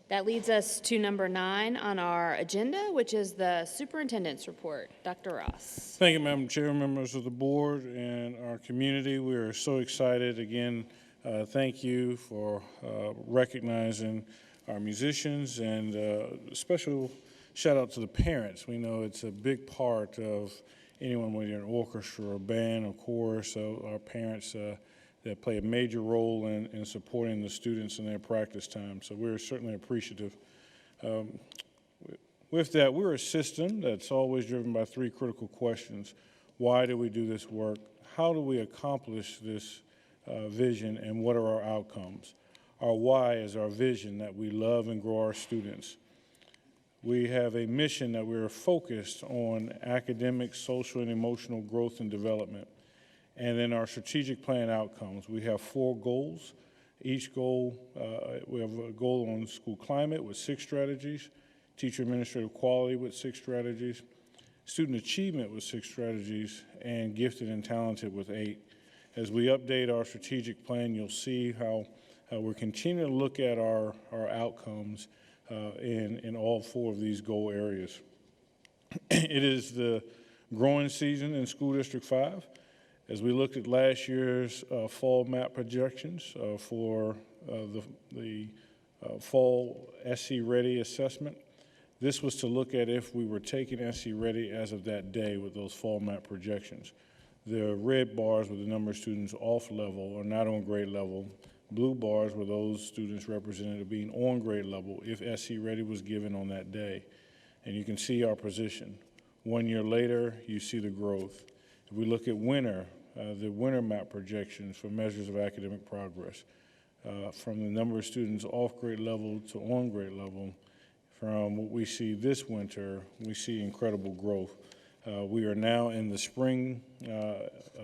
That leads us to number 9 on our agenda, which is the superintendent's report. Dr. Ross. Thank you, Madam Chair, members of the board and our community. We are so excited. Again, thank you for recognizing our musicians, and special shout out to the parents. We know it's a big part of anyone, whether you're an orchestra or band or chorus, so our parents that play a major role in supporting the students in their practice time. So we're certainly appreciative. With that, we're a system that's always driven by 3 critical questions. Why do we do this work? How do we accomplish this vision, and what are our outcomes? Our why is our vision that we love and grow our students. We have a mission that we're focused on academic, social, and emotional growth and development. And then our strategic plan outcomes. We have 4 goals. Each goal, we have a goal on school climate with 6 strategies, teacher administrative quality with 6 strategies, student achievement with 6 strategies, and gifted and talented with 8. As we update our strategic plan, you'll see how we're continuing to look at our outcomes in all 4 of these goal areas. It is the growing season in School District 5. As we looked at last year's fall map projections for the fall SC Ready assessment, this was to look at if we were taking SC Ready as of that day with those fall map projections. The red bars were the number of students off level or not on grade level. Blue bars were those students represented as being on grade level if SC Ready was given on that day. And you can see our position. 1 year later, you see the growth. If we look at winter, the winter map projections for measures of academic progress, from the number of students off grade level to on grade level, from what we see this winter, we see incredible growth. We are now in the spring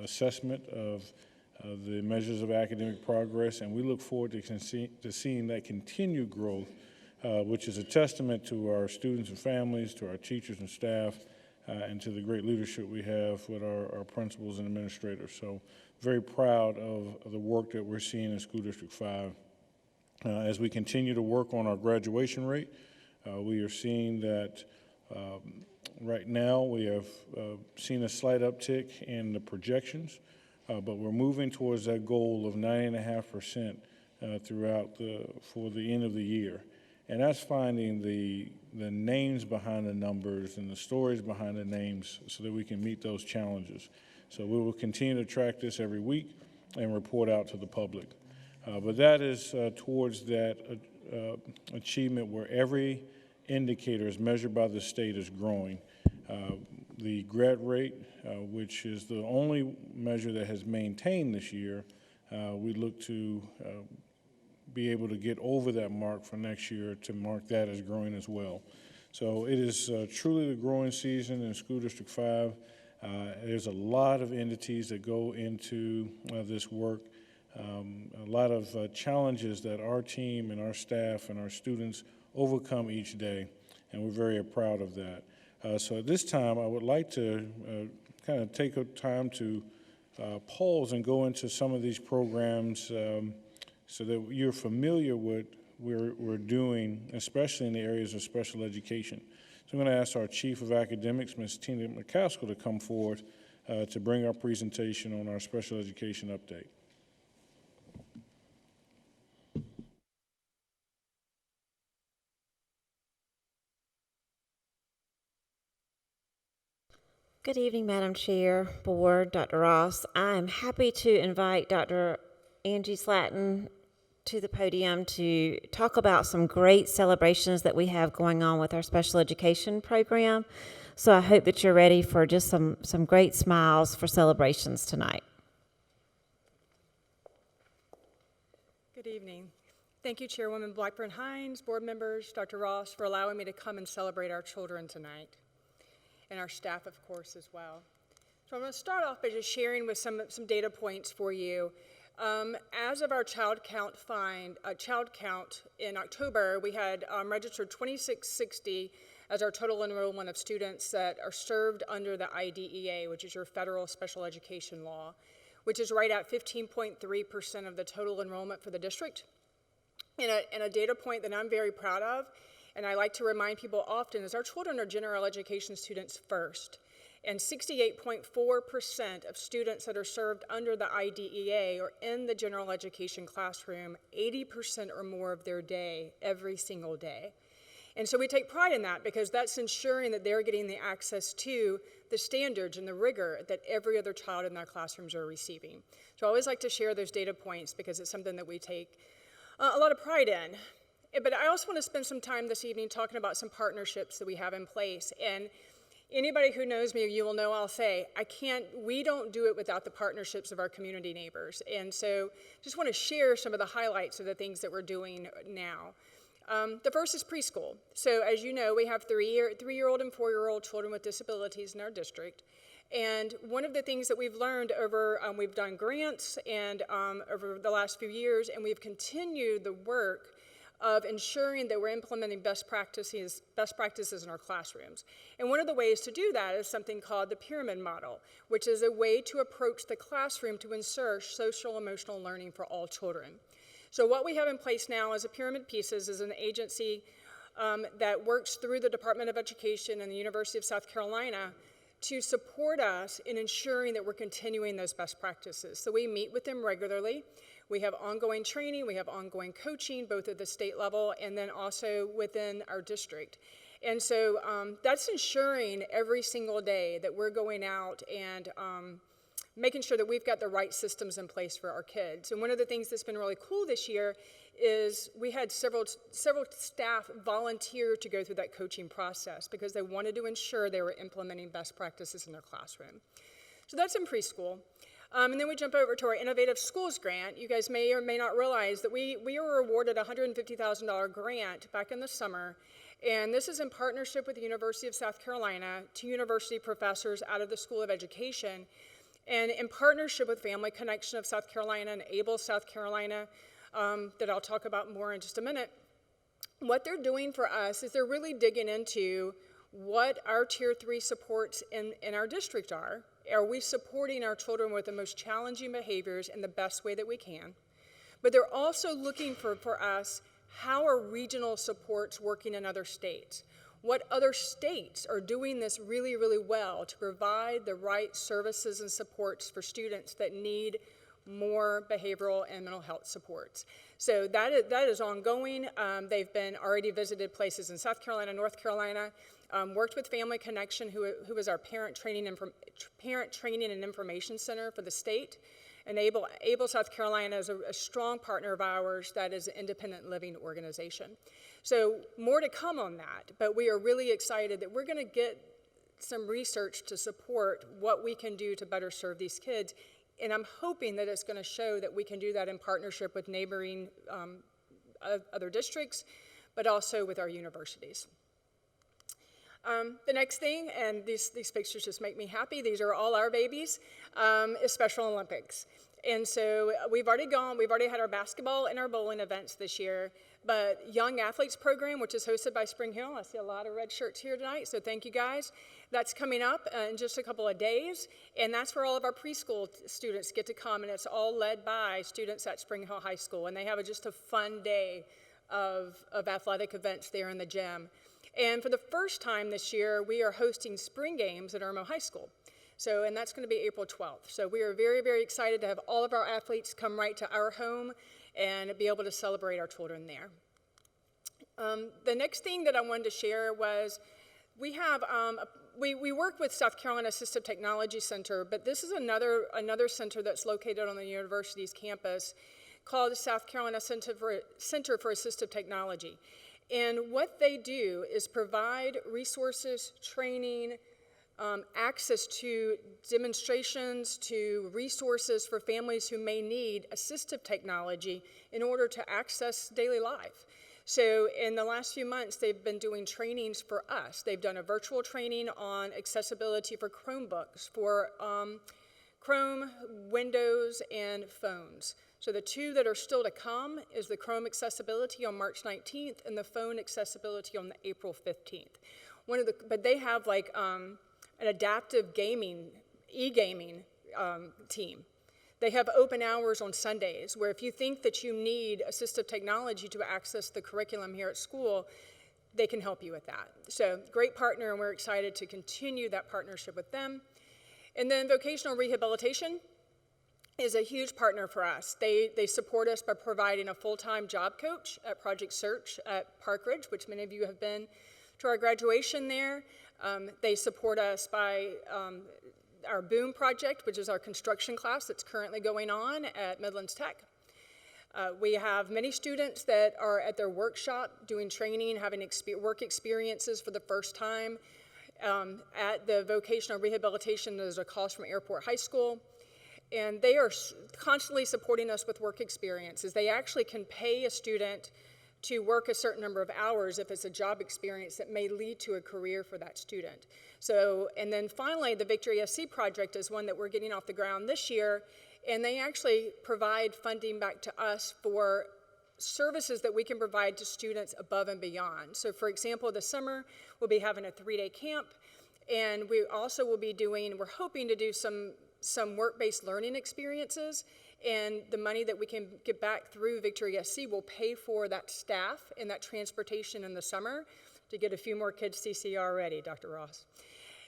assessment of the measures of academic progress, and we look forward to seeing that continued growth, which is a testament to our students and families, to our teachers and staff, and to the great leadership we have with our principals and administrators. So very proud of the work that we're seeing in School District 5. As we continue to work on our graduation rate, we are seeing that right now we have seen a slight uptick in the projections, but we're moving towards that goal of 9.5% for the end of the year. And that's finding the names behind the numbers and the stories behind the names so that we can meet those challenges. So we will continue to track this every week and report out to the public. But that is towards that achievement where every indicator is measured by the state is growing. The grad rate, which is the only measure that has maintained this year, we look to be able to get over that mark for next year to mark that as growing as well. So it is truly the growing season in School District 5. There's a lot of entities that go into this work, a lot of challenges that our team and our staff and our students overcome each day, and we're very proud of that. So at this time, I would like to kind of take a time to pause and go into some of these programs so that you're familiar with what we're doing, especially in the areas of special education. So I'm going to ask our Chief of Academics, Ms. Tina McCaskill, to come forward to bring our presentation on our special education update. Good evening, Madam Chair, Board, Dr. Ross. I am happy to invite Dr. Angie Slatton to the podium to talk about some great celebrations that we have going on with our special education program. So I hope that you're ready for just some great smiles for celebrations tonight. Good evening. Thank you, Chairwoman Blackburn-Hines, board members, Dr. Ross, for allowing me to come and celebrate our children tonight, and our staff, of course, as well. So I'm going to start off by just sharing with some data points for you. As of our child count in October, we had registered 2660 as our total enrollment of students that are served under the IDEA, which is your federal special education law, which is right at 15.3% of the total enrollment for the district. And a data point that I'm very proud of, and I like to remind people often, is our children are general education students first. And 68.4% of students that are served under the IDEA are in the general education classroom 80% or more of their day, every single day. And so we take pride in that because that's ensuring that they're getting the access to the standards and the rigor that every other child in their classrooms are receiving. So I always like to share those data points because it's something that we take a lot of pride in. But I also want to spend some time this evening talking about some partnerships that we have in place. And anybody who knows me, you will know I'll say, we don't do it without the partnerships of our community neighbors. And so just want to share some of the highlights of the things that we're doing now. The first is preschool. So as you know, we have three-year-old and four-year-old children with disabilities in our district. And one of the things that we've learned we've done grants and over the last few years, and we've continued the work of ensuring that we're implementing best practices in our classrooms. And one of the ways to do that is something called the pyramid model, which is a way to approach the classroom to ensure social emotional learning for all children. So what we have in place now as a Pyramid Pieces is an agency that works through the Department of Education and the University of South Carolina to support us in ensuring that we're continuing those best practices. So we meet with them regularly. We have ongoing training, we have ongoing coaching, both at the state level and then also within our district. And so that's ensuring every single day that we're going out and making sure that we've got the right systems in place for our kids. And one of the things that's been really cool this year is we had several staff volunteer to go through that coaching process because they wanted to ensure they were implementing best practices in their classroom. So that's in preschool. And then we jump over to our Innovative Schools grant. You guys may or may not realize that we were awarded a $150,000 grant back in the summer. And this is in partnership with the University of South Carolina, 2 university professors out of the School of Education, and in partnership with Family Connection of South Carolina and ABLE South Carolina, that I'll talk about more in just a minute. What they're doing for us is they're really digging into what our Tier 3 supports in our district are. Are we supporting our children with the most challenging behaviors in the best way that we can? But they're also looking for us, how are regional supports working in other states? What other states are doing this really, really well to provide the right services and supports for students that need more behavioral and mental health supports? So that is ongoing. They've been already visited places in South Carolina, North Carolina, worked with Family Connection, who is our parent training and information center for the state. And ABLE South Carolina is a strong partner of ours that is an independent living organization. So more to come on that, but we are really excited that we're going to get some research to support what we can do to better serve these kids. And I'm hoping that it's going to show that we can do that in partnership with neighboring other districts, but also with our universities. The next thing, and these pictures just make me happy, these are all our babies, is Special Olympics. And so we've already had our basketball and our bowling events this year, but Young Athletes Program, which is hosted by Spring Hill, I see a lot of red shirts here tonight, so thank you guys. That's coming up in just a couple of days, and that's where all of our preschool students get to come, and it's all led by students at Spring Hill High School, and they have just a fun day of athletic events there in the gym. And for the first time this year, we are hosting spring games at Irmo High School. So, and that's going to be April 12th. So we are very, very excited to have all of our athletes come right to our home and be able to celebrate our children there. The next thing that I wanted to share was we have, we work with South Carolina Assistive Technology Center, but this is another center that's located on the university's campus called the South Carolina Center for Assistive Technology. And what they do is provide resources, training, access to demonstrations, to resources for families who may need assistive technology in order to access daily life. So in the last few months, they've been doing trainings for us. They've done a virtual training on accessibility for Chromebooks, for Chrome, Windows, and phones. So the two that are still to come is the Chrome accessibility on March 19th and the phone accessibility on April 15th. But they have like an adaptive gaming, e-gaming team. They have open hours on Sundays, where if you think that you need assistive technology to access the curriculum here at school, they can help you with that. So great partner, and we're excited to continue that partnership with them. And then vocational rehabilitation is a huge partner for us. They support us by providing a full-time job coach at Project Search at Park Ridge, which many of you have been to our graduation there. They support us by our BOOM project, which is our construction class that's currently going on at Midlands Tech. We have many students that are at their workshop doing training, having work experiences for the first time. At the vocational rehabilitation, there's a course from Airport High School, and they are constantly supporting us with work experiences. They actually can pay a student to work a certain number of hours if it's a job experience that may lead to a career for that student. So, and then finally, the Victory SC project is one that we're getting off the ground this year, and they actually provide funding back to us for services that we can provide to students above and beyond. So for example, this summer, we'll be having a 3-day camp, and we also will be doing, we're hoping to do some work-based learning experiences, and the money that we can get back through Victory SC will pay for that staff and that transportation in the summer to get a few more kids CCR ready, Dr. Ross.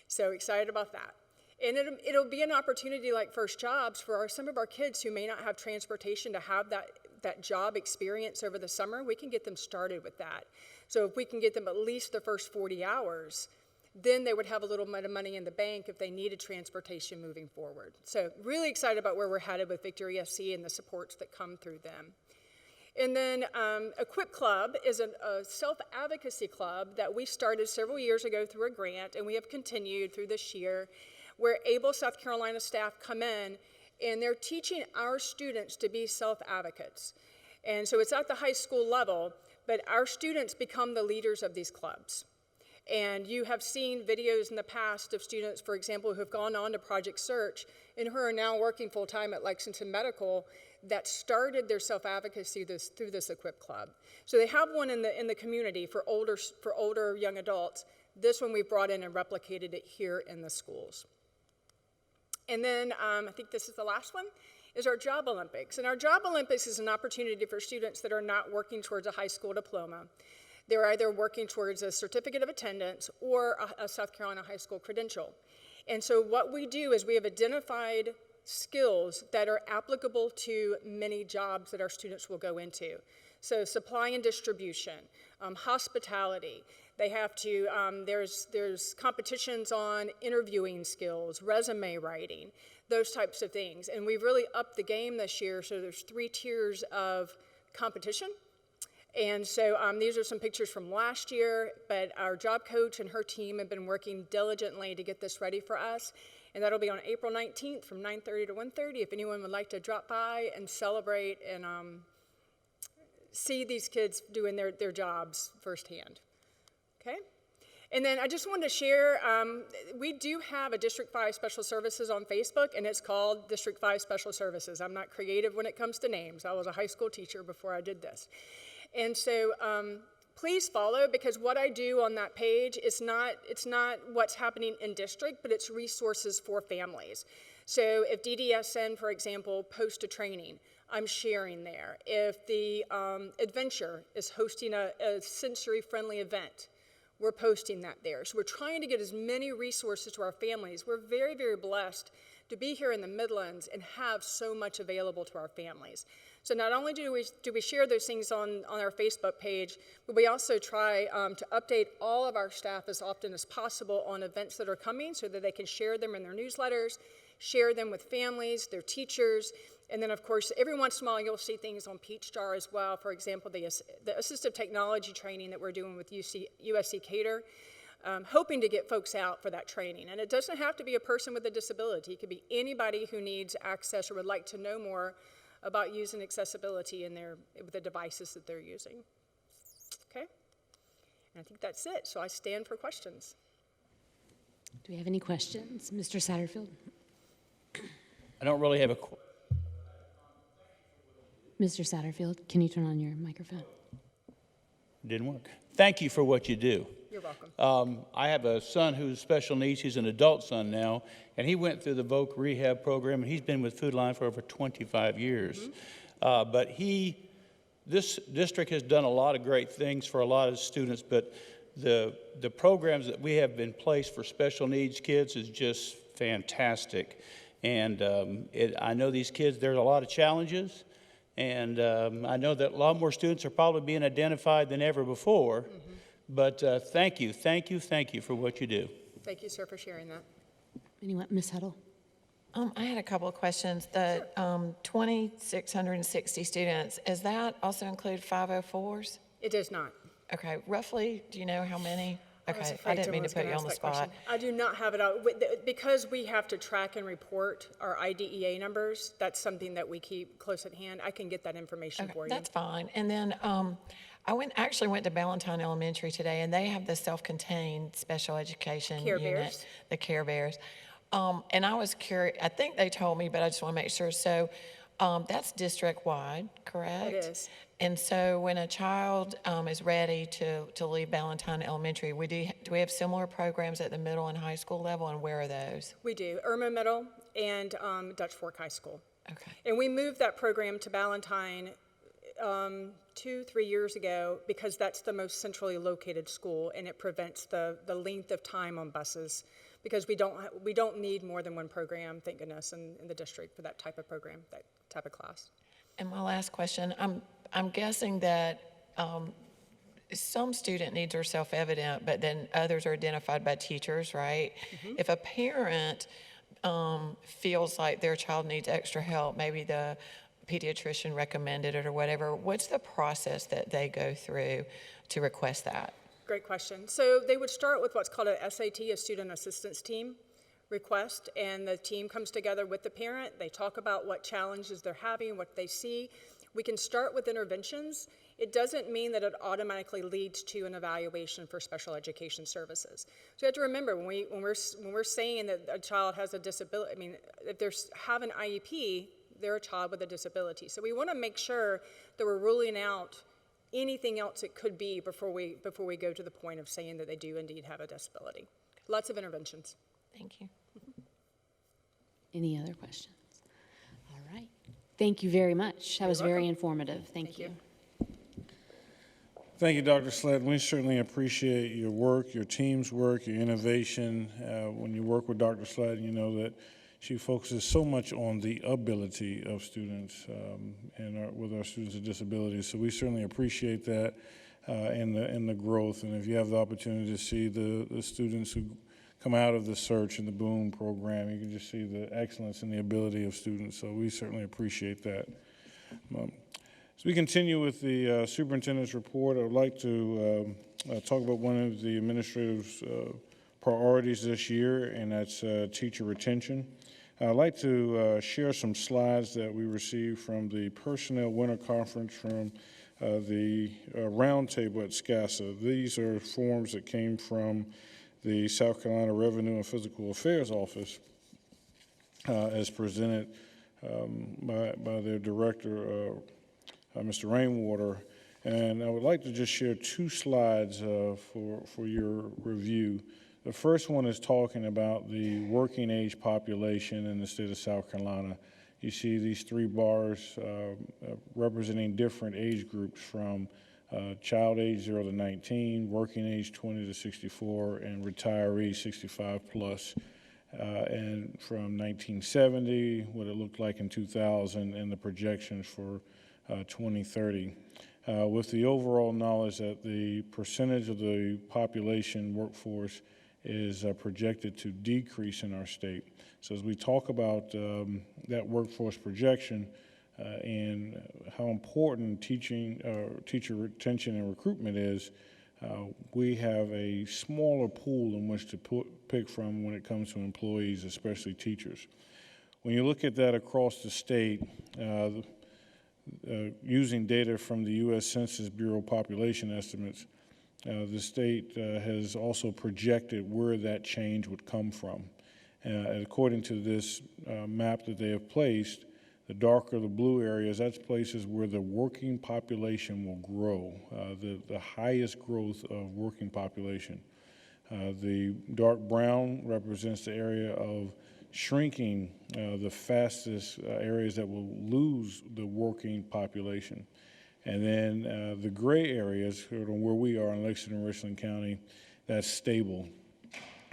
So excited about that. And it'll be an opportunity like First Jobs for some of our kids who may not have transportation to have that job experience over the summer. We can get them started with that. So if we can get them at least the first 40 hours, then they would have a little bit of money in the bank if they needed transportation moving forward. So really excited about where we're headed with Victory SC and the supports that come through them. And then Equip Club is a self-advocacy club that we started several years ago through a grant, and we have continued through this year, where able South Carolina staff come in and they're teaching our students to be self-advocates. And so it's at the high school level, but our students become the leaders of these clubs. And you have seen videos in the past of students, for example, who have gone on to Project Search and who are now working full-time at Lexington Medical that started their self-advocacy through this Equip Club. So they have one in the community for older young adults. This one we've brought in and replicated it here in the schools. And then I think this is the last one, is our Job Olympics. And our Job Olympics is an opportunity for students that are not working towards a high school diploma. They're either working towards a certificate of attendance or a South Carolina high school credential. And so what we do is we have identified skills that are applicable to many jobs that our students will go into. So supply and distribution, hospitality. They have to, there's competitions on interviewing skills, resume writing, those types of things. And we've really upped the game this year, so there's 3 tiers of competition. And so these are some pictures from last year, but our job coach and her team have been working diligently to get this ready for us. And that'll be on April 19th from 9:30 to 1:30 if anyone would like to drop by and celebrate and see these kids doing their jobs firsthand. Okay? And then I just wanted to share, we do have a District 5 Special Services on Facebook, and it's called District 5 Special Services. I'm not creative when it comes to names. I was a high school teacher before I did this. And so please follow, because what I do on that page is it's not what's happening in district, but it's resources for families. So if DDSN, for example, posts a training, I'm sharing there. If the Adventure is hosting a sensory-friendly event, we're posting that there. So we're trying to get as many resources to our families. We're very, very blessed to be here in the Midlands and have so much available to our families. So not only do we share those things on our Facebook page, but we also try to update all of our staff as often as possible on events that are coming so that they can share them in their newsletters, share them with families, their teachers, and then of course every once in a while you'll see things on Peach Jar as well. For example, the assistive technology training that we're doing with USC Cater, hoping to get folks out for that training. And it doesn't have to be a person with a disability. It could be anybody who needs access or would like to know more about using accessibility with the devices that they're using. Okay? And I think that's it. So I stand for questions. Do we have any questions? Mr. Satterfield? I don't really have a Mr. Satterfield, can you turn on your microphone? didn't work. Thank you for what you do. You're welcome. I have a son who's special needs. He's an adult son now, and he went through the VOC rehab program, and he's been with Food Line for over 25 years. But this district has done a lot of great things for a lot of students, but the programs that we have in place for special needs kids is just fantastic. And I know these kids, there's a lot of challenges, and I know that a lot more students are probably being identified than ever before. But thank you for what you do. Thank you, sir, for sharing that. Anyone, Ms. Huddle? I had a couple of questions. The 2,660 students, does that also include 504s? It does not. Okay, roughly, do you know how many? I was Okay, afraid I didn't someone mean to was put gonna you on ask the that question. spot. I do not have it out. Because we have to track and report our IDEA numbers, that's something that we keep close at hand. I can get that information Okay, for you. that's fine. And then actually went to Ballantyne Elementary today, and they have the self-contained special education Care unit, Bears. the Care Bears. And I was curious, I think they told me, but I just want to make sure. So that's district-wide, correct? It is. And so when a child is ready to leave Ballantyne Elementary, do we have similar programs at the middle and high school level, and where are those? We do, Irma Middle and Dutch Fork High School. Okay. And we moved that program to Ballantyne 2-3 years ago because that's the most centrally located school, and it prevents the length of time on buses, because we don't need more than one program, thank goodness, in the district for that type of program, that type of class. And my last question, I'm guessing that some student needs are self-evident, but then others are identified by teachers, right? If a parent feels like their child needs extra help, maybe the pediatrician recommended it or whatever, what's the process that they go through to request that? Great question. So they would start with what's called a SAT, a student assistance team request, and the team comes together with the parent. They talk about what challenges they're having, what they see. We can start with interventions. It doesn't mean that it automatically leads to an evaluation for special education services. So you have to remember, when we're saying that a child has a disability, I mean, if they have an IEP, they're a child with a disability. So we want to make sure that we're ruling out anything else it could be before we go to the point of saying that they do indeed have a disability. Lots of interventions. Thank you. Any other questions? All right. Thank you very much. That was very informative. Thank you. Thank you, Dr. Sled. We certainly appreciate your work, your team's work, your innovation. When you work with Dr. Sled, you know that she focuses so much on the ability of students with our students with disabilities. So we certainly appreciate that and the growth. And if you have the opportunity to see the students who come out of the Search and the Boom program, you can just see the excellence and the ability of students. So we certainly appreciate that. As we continue with the superintendent's report, I would like to talk about one of the administrative priorities this year, and that's teacher retention. I'd like to share some slides that we received from the Personnel Winter Conference from the roundtable at SCASA. These are forms that came from the South Carolina Revenue and Physical Affairs Office as presented by their director, Mr. Rainwater. And I would like to just share two slides for your review. The first one is talking about the working age population in the state of South Carolina. You see these three bars representing different age groups from child age 0 to 19, working age 20 to 64, and retiree 65 plus. And from 1970, what it looked like in 2000, and the projections for 2030. With the overall knowledge that the percentage of the population workforce is projected to decrease in our state. So as we talk about that workforce projection and how important teacher retention and recruitment is, we have a smaller pool in which to pick from when it comes to employees, especially teachers. When you look at that across the state, using data from the U.S. Census Bureau population estimates, the state has also projected where that change would come from. According to this map that they have placed, the darker the blue areas, that's places where the working population will grow, the highest growth of working population. The dark brown represents the area of shrinking, the fastest areas that will lose the working population. And then the gray areas, sort of where we are in Lexington and Richland County, that's stable.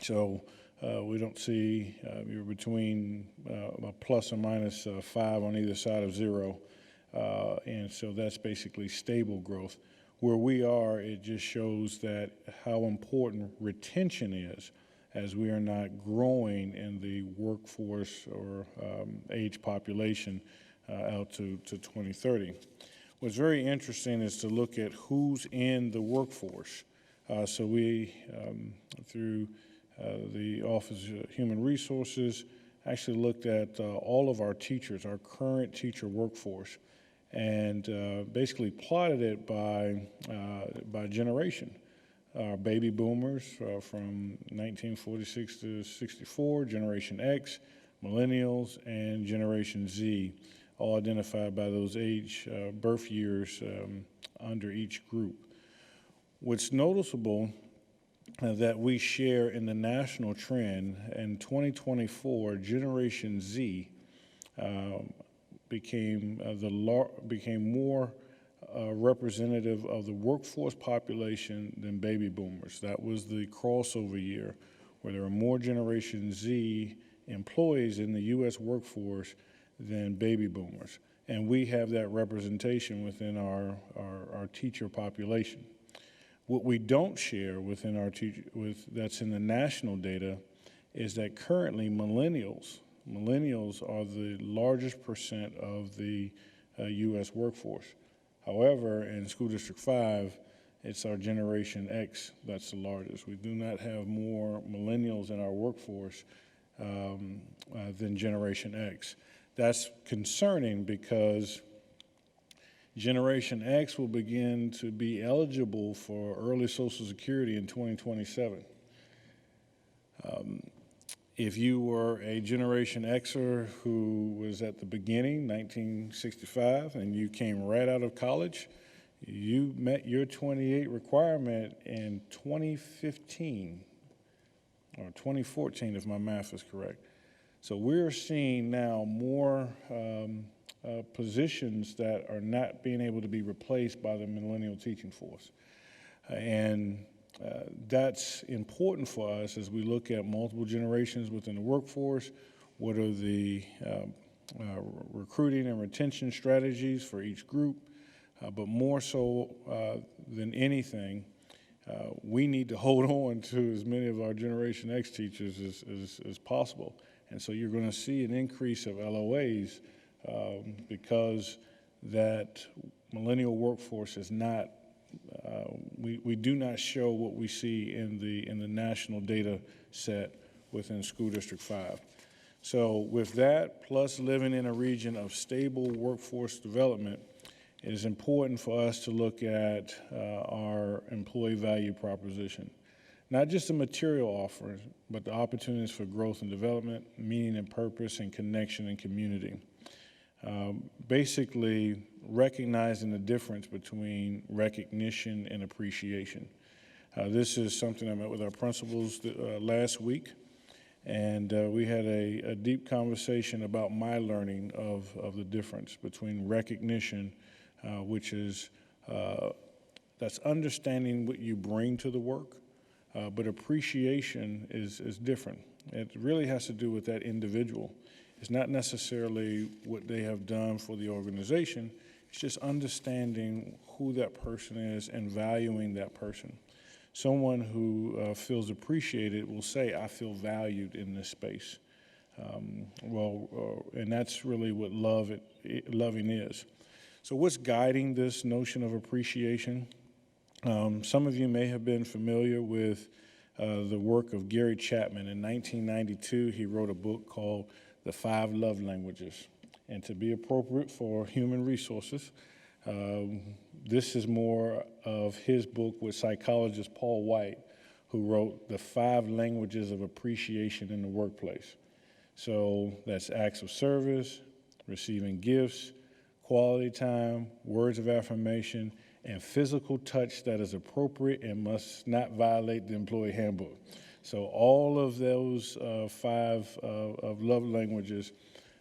So we don't see, you're between a plus or minus 5 on either side of 0. And so that's basically stable growth. Where we are, it just shows that how important retention is, as we are not growing in the workforce or age population out to 2030. What's very interesting is to look at who's in the workforce. So we, through the Office of Human Resources, actually looked at all of our teachers, our current teacher workforce, and basically plotted it by generation. Baby boomers from 1946 to 64, Generation X, millennials, and Generation Z, all identified by those age birth years under each group. What's noticeable that we share in the national trend, in 2024, Generation Z became more representative of the workforce population than baby boomers. That was the crossover year, where there are more Generation Z employees in the U.S. workforce than baby boomers. And we have that representation within our teacher population. What we don't share within our that's in the national data is that currently millennials are the largest percent of the U.S. workforce. However, in School District 5, it's our Generation X that's the largest. We do not have more millennials in our workforce than Generation X. That's concerning because Generation X will begin to be eligible for early Social Security in 2027. If you were a Generation Xer who was at the beginning, 1965, and you came right out of college, you met your 28 requirement in 2015, or 2014 if my math is correct. So we're seeing now more positions that are not being able to be replaced by the millennial teaching force. And that's important for us as we look at multiple generations within the workforce. What are the recruiting and retention strategies for each group? But more so than anything, we need to hold on to as many of our Generation X teachers as possible. And so you're going to see an increase of LOAs because that millennial workforce is not, we do not show what we see in the national data set within School District 5. So with that, plus living in a region of stable workforce development, it is important for us to look at our employee value proposition. Not just the material offers, but the opportunities for growth and development, meaning and purpose, and connection and community. Basically, recognizing the difference between recognition and appreciation. This is something I met with our principals last week, and we had a deep conversation about my learning of the difference between recognition, which is that's understanding what you bring to the work, but appreciation is different. It really has to do with that individual. It's not necessarily what they have done for the organization. It's just understanding who that person is and valuing that person. Someone who feels appreciated will say, I feel valued in this space. And that's really what loving is. So what's guiding this notion of appreciation? Some of you may have been familiar with the work of Gary Chapman. In 1992, he wrote a book called The 5 Love Languages. And to be appropriate for human resources, this is more of his book with psychologist Paul White, who wrote The 5 Languages of Appreciation in the Workplace. So that's acts of service, receiving gifts, quality time, words of affirmation, and physical touch that is appropriate and must not violate the employee handbook. So all of those five of love languages,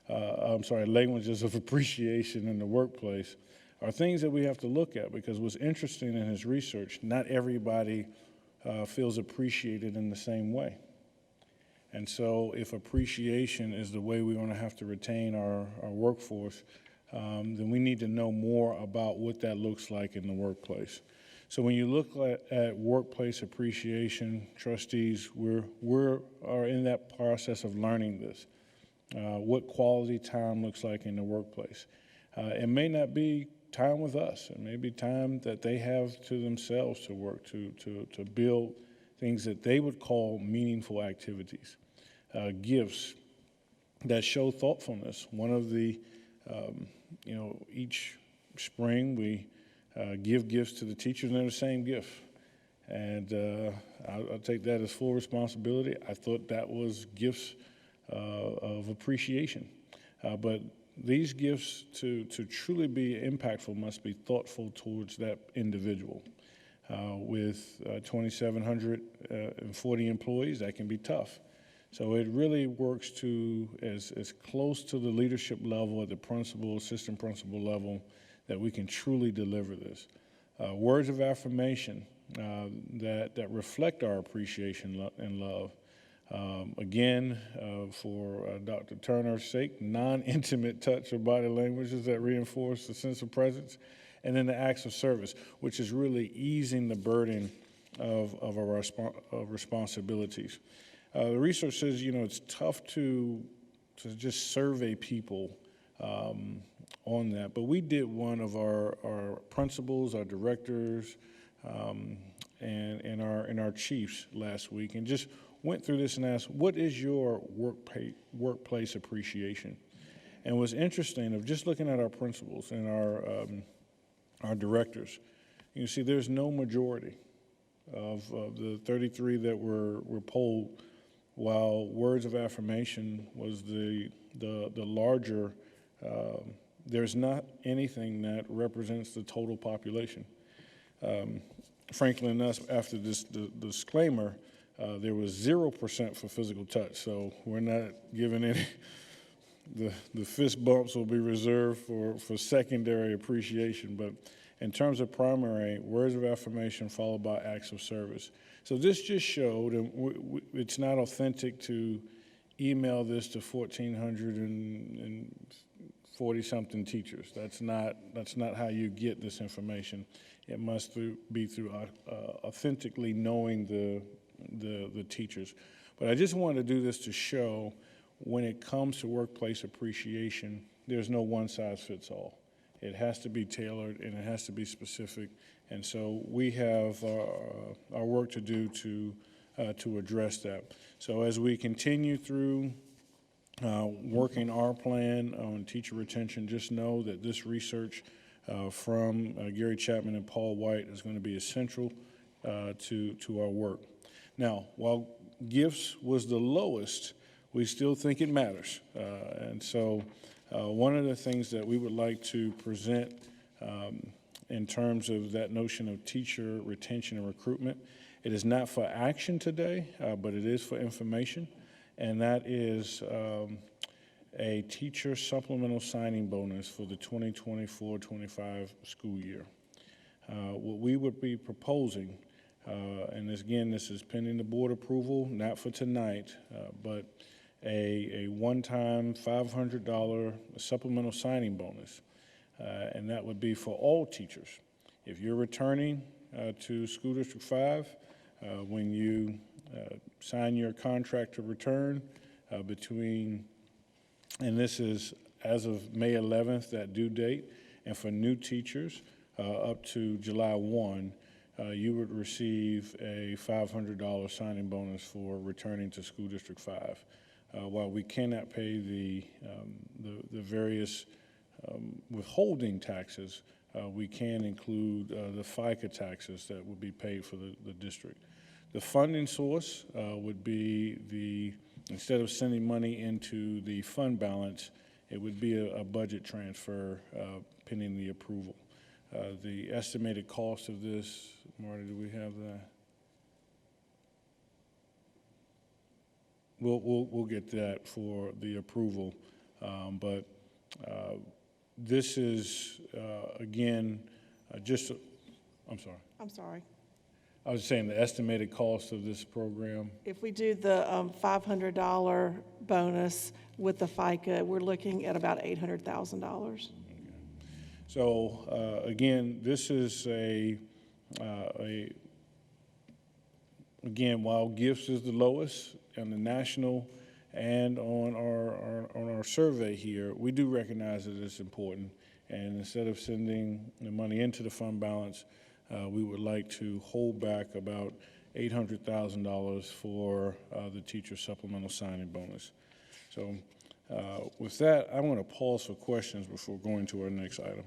languages of appreciation in the workplace are things that we have to look at, because what's interesting in his research, not everybody feels appreciated in the same way. And so if appreciation is the way we want to have to retain our workforce, then we need to know more about what that looks like in the workplace. So when you look at workplace appreciation, trustees, we are in that process of learning this. What quality time looks like in the workplace. It may not be time with us. It may be time that they have to themselves to work, to build things that they would call meaningful activities. Gifts that show thoughtfulness. One of the, each spring we give gifts to the teachers, and they're the same gift. And I'll take that as full responsibility. I thought that was gifts of appreciation. But these gifts, to truly be impactful, must be thoughtful towards that individual. With 2,740 employees, that can be tough. So it really works to as close to the leadership level at the principal, assistant principal level that we can truly deliver this. Words of affirmation that reflect our appreciation and love. Again, for Dr. Turner's sake, non-intimate touch or body languages that reinforce the sense of presence. And then the acts of service, which is really easing the burden of our responsibilities. The research says, it's tough to just survey people on that, but we did one of our principals, our directors, and our chiefs last week, and just went through this and asked, what is your workplace appreciation? And what's interesting of just looking at our principals and our directors, you see there's no majority of the 33 that were polled, while words of affirmation was the larger. There's not anything that represents the total population. Frankly enough, after the disclaimer, there was 0% for physical touch, so we're not giving any. The fist bumps will be reserved for secondary appreciation, but in terms of primary, words of affirmation followed by acts of service. So this just showed, and it's not authentic to email this to 1,440-something teachers. That's not how you get this information. It must be through authentically knowing the teachers. But I just wanted to do this to show when it comes to workplace appreciation, there's no one size fits all. It has to be tailored and it has to be specific. And so we have our work to do to address that. So as we continue through working our plan on teacher retention, just know that this research from Gary Chapman and Paul White is going to be essential to our work. Now, while gifts was the lowest, we still think it matters. And so one of the things that we would like to present in terms of that notion of teacher retention and recruitment, it is not for action today, but it is for information, and that is a teacher supplemental signing bonus for the 2024-25 school year. What we would be proposing, and again, this is pending the board approval, not for tonight, but a one-time $500 supplemental signing bonus, and that would be for all teachers. If you're returning to School District 5, when you sign your contract to return between, and this is as of May 11th, that due date, and for new teachers up to July 1, you would receive a $500 signing bonus for returning to School District 5. While we cannot pay the various withholding taxes, we can include the FICA taxes that would be paid for the district. The funding source would be instead of sending money into the fund balance, it would be a budget transfer pending the approval. the estimated cost of this. Marty, do we have that? We'll get that for the approval, but this is, again, I'm sorry. I'm sorry. I was saying the estimated cost of this program. If we do the $500 bonus with the FICA, we're looking at about $800,000. So again, this is again, while gifts is the lowest on the national and on our survey here, we do recognize that it's important. And instead of sending the money into the fund balance, we would like to hold back about $800,000 for the teacher supplemental signing bonus. So with that, I'm going to pause for questions before going to our next item.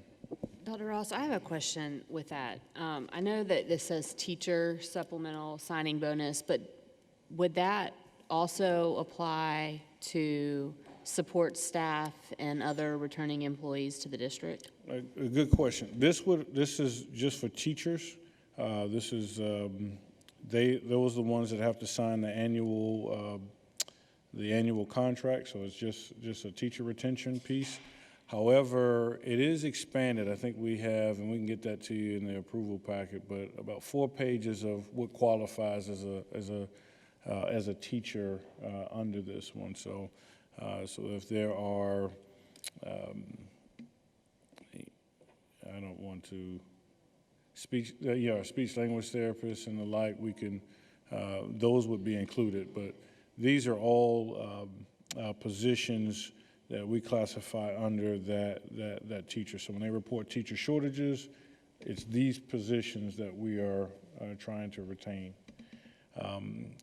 Dr. Ross, I have a question with that. I know that this says teacher supplemental signing bonus, but would that also apply to support staff and other returning employees to the district? A good question. This is just for teachers. Those are the ones that have to sign the annual contract. So it's just a teacher retention piece. However, it is expanded. I think we have, and we can get that to you in the approval packet, but about 4 pages of what qualifies as a teacher under this one. So if there are, I don't want to speech language therapists and the like, we can, those would be included. But these are all positions that we classify under that teacher. So when they report teacher shortages, it's these positions that we are trying to retain.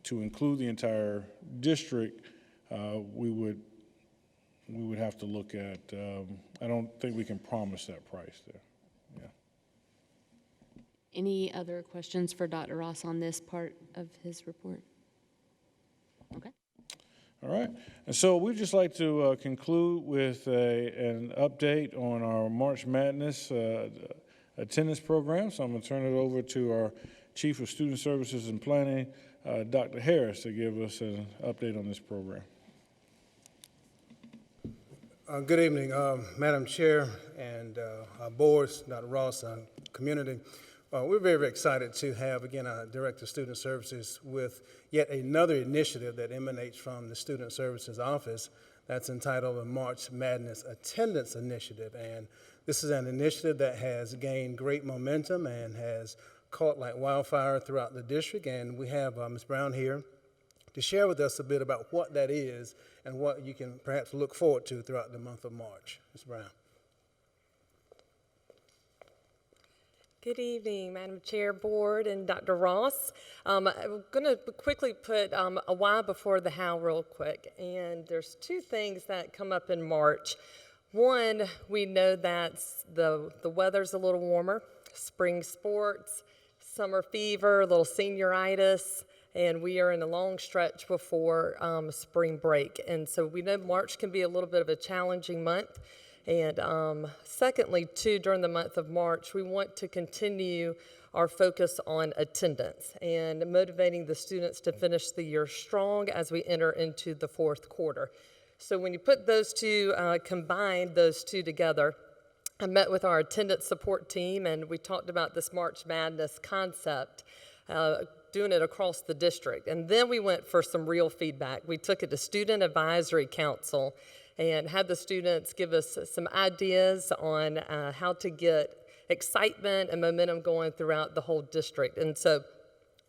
To include the entire district, we would have to look at, I don't think we can promise that price there. Yeah. Any other questions for Dr. Ross on this part of his report? Okay. All right, and so we'd just like to conclude with an update on our March Madness attendance program. So I'm going to turn it over to our Chief of Student Services and Planning, Dr. Harris, to give us an update on this program. Good evening, Madam Chair and our boards, Dr. Ross, community. We're very, very excited to have, again, our Director of Student Services with yet another initiative that emanates from the Student Services Office that's entitled the March Madness Attendance Initiative. And this is an initiative that has gained great momentum and has caught like wildfire throughout the district. And we have Ms. Brown here to share with us a bit about what that is and what you can perhaps look forward to throughout the month of March. Ms. Brown. Good evening, Madam Chair, Board, and Dr. Ross. I'm going to quickly put a why before the how real quick. And there's 2 things that come up in March. One, we know that the weather's a little warmer, spring sports, summer fever, a little senioritis, and we are in a long stretch before spring break. And so we know March can be a little bit of a challenging month. And secondly, too, during the month of March, we want to continue our focus on attendance and motivating the students to finish the year strong as we enter into the 4th quarter. So when you put those 2, combine those 2 together, I met with our attendance support team, and we talked about this March Madness concept, doing it across the district. And then we went for some real feedback. We took it to Student Advisory Council and had the students give us some ideas on how to get excitement and momentum going throughout the whole district. And so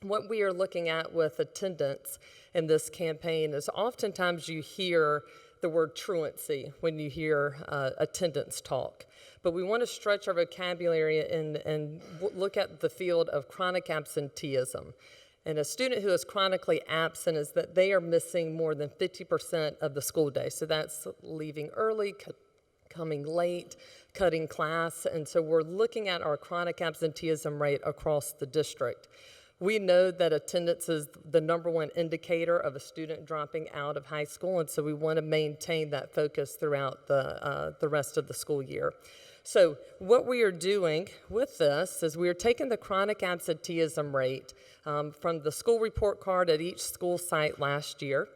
what we are looking at with attendance in this campaign is oftentimes you hear the word truancy when you hear attendance talk. But we want to stretch our vocabulary and look at the field of chronic absenteeism. And a student who is chronically absent is that they are missing more than 50% of the school day. So that's leaving early, coming late, cutting class. And so we're looking at our chronic absenteeism rate across the district. We know that attendance is the #1 indicator of a student dropping out of high school, and so we want to maintain that focus throughout the rest of the school year. So what we are doing with this is we are taking the chronic absenteeism rate from the school report card at each school site last year,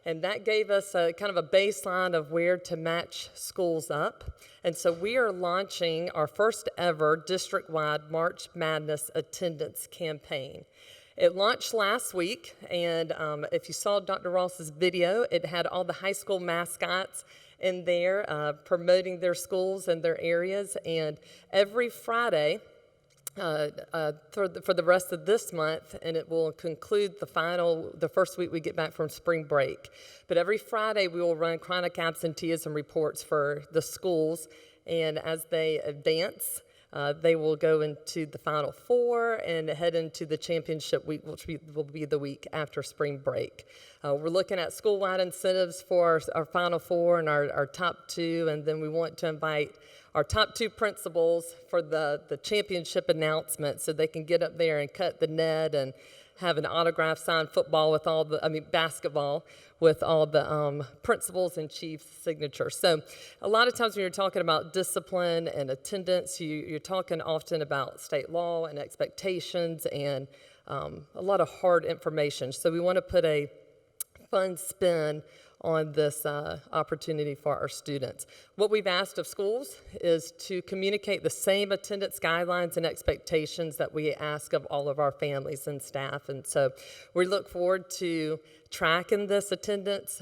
and that gave us a kind of a baseline of where to match schools up. And so we are launching our first ever district-wide March Madness attendance campaign. It launched last week, and if you saw Dr. Ross's video, it had all the high school mascots in there promoting their schools and their areas. And every Friday for the rest of this month, and it will conclude the first week we get back from spring break. But every Friday we will run chronic absenteeism reports for the schools, and as they advance, they will go into the Final Four and head into the championship week, which will be the week after spring break. We're looking at school-wide incentives for our Final Four and our top two, and then we want to invite our top two principals for the championship announcement so they can get up there and cut the net and have an autograph signed basketball with all the principals and chiefs' signatures. So a lot of times when you're talking about discipline and attendance, you're talking often about state law and expectations and a lot of hard information. So we want to put a fun spin on this opportunity for our students. What we've asked of schools is to communicate the same attendance guidelines and expectations that we ask of all of our families and staff. And so we look forward to tracking this attendance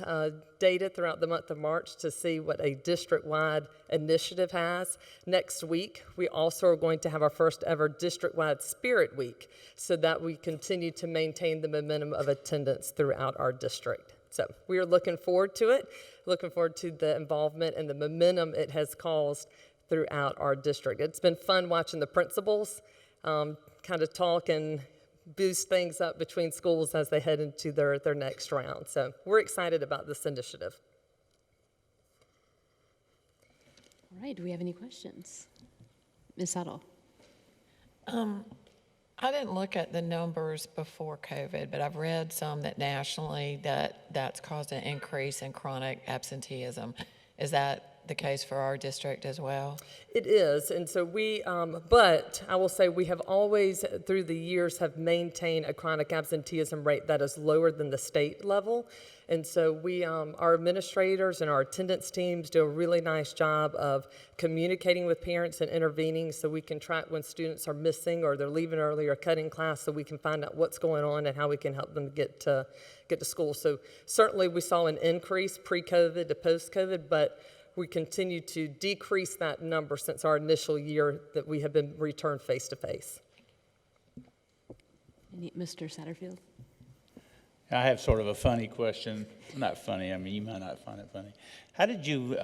data throughout the month of March to see what a district-wide initiative has. Next week, we also are going to have our first ever district-wide Spirit Week so that we continue to maintain the momentum of attendance throughout our district. So we are looking forward to it, looking forward to the involvement and the momentum it has caused throughout our district. It's been fun watching the principals kind of talk and boost things up between schools as they head into their next round. So we're excited about this initiative. All right, do we have any questions? Ms. Huddle? I didn't look at the numbers before COVID, but I've read some that nationally that's caused an increase in chronic absenteeism. Is that the case for our district as well? It is, and so but I will say we have always, through the years, have maintained a chronic absenteeism rate that is lower than the state level. And so our administrators and our attendance teams do a really nice job of communicating with parents and intervening so we can track when students are missing or they're leaving early or cutting class so we can find out what's going on and how we can help them get to school. So certainly we saw an increase pre-COVID to post-COVID, but we continue to decrease that number since our initial year that we have been returned face-to-face. Mr. Satterfield? I have sort of a funny question. Not funny, I mean, you might not find it funny. How did you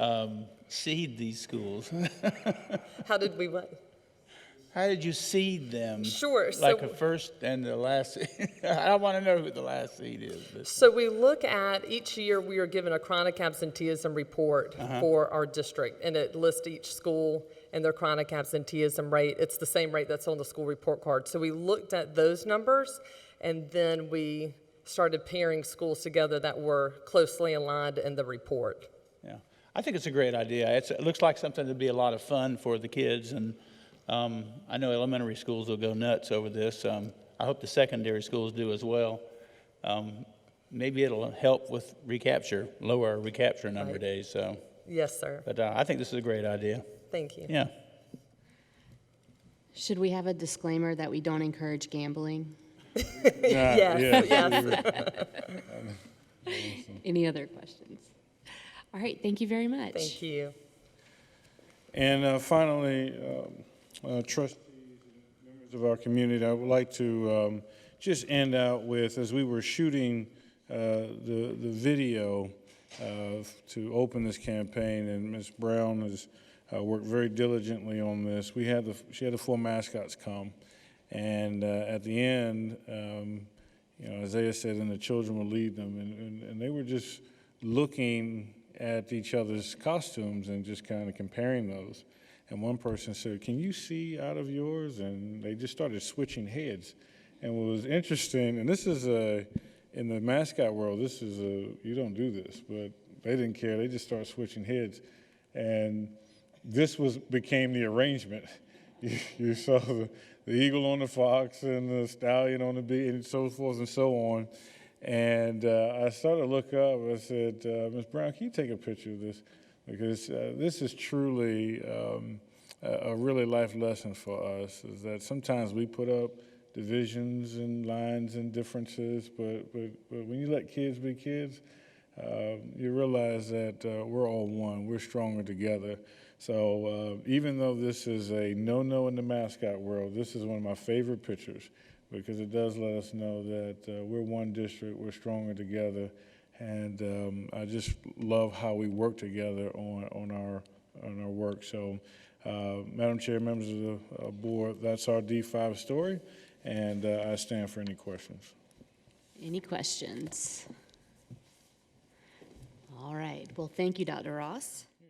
seed these schools? How did we what? How did you seed them? Sure. Like the first and the last. I want to know who the last seed is. But. So we look at, each year we are given a chronic absenteeism report for our district, and it lists each school and their chronic absenteeism rate. It's the same rate that's on the school report card. So we looked at those numbers, and then we started pairing schools together that were closely aligned in the report. Yeah, I think it's a great idea. It looks like something that'd be a lot of fun for the kids, and I know elementary schools will go nuts over this. I hope the secondary schools do as well. Maybe it'll help with recapture, lower our recapture number of days. So. Yes, sir. But I think this is a great idea. Thank you. Yeah. Should we have a disclaimer that we don't encourage gambling? Yes. Any other questions? All right, thank you very much. Thank you. And finally, trustees and members of our community, I would like to just end out with, as we were shooting the video to open this campaign, and Ms. Brown has worked very diligently on this. She had the 4 mascots come, and at the end, Isaiah said, and the children will lead them, and they were just looking at each other's costumes and just kind of comparing those. And one person said, "Can you see out of yours?" And they just started switching heads. And what was interesting, and this is in the mascot world, you don't do this, but they didn't care. They just started switching heads. And this became the arrangement. You saw the eagle on the fox and the stallion on the bee and so forth and so on. And I started to look up. I said, Ms. Brown, can you take a picture of this? Because this is truly a really life lesson for us, is that sometimes we put up divisions and lines and differences, but when you let kids be kids, you realize that we're all one. We're stronger together. So even though this is a no-no in the mascot world, this is one of my favorite pictures because it does let us know that we're one district, we're stronger together, and I just love how we work together on our work. So, Madam Chair, members of the board, that's our D5 story, and I stand for any questions. Any questions? All right. Well, thank you, Dr. Ross.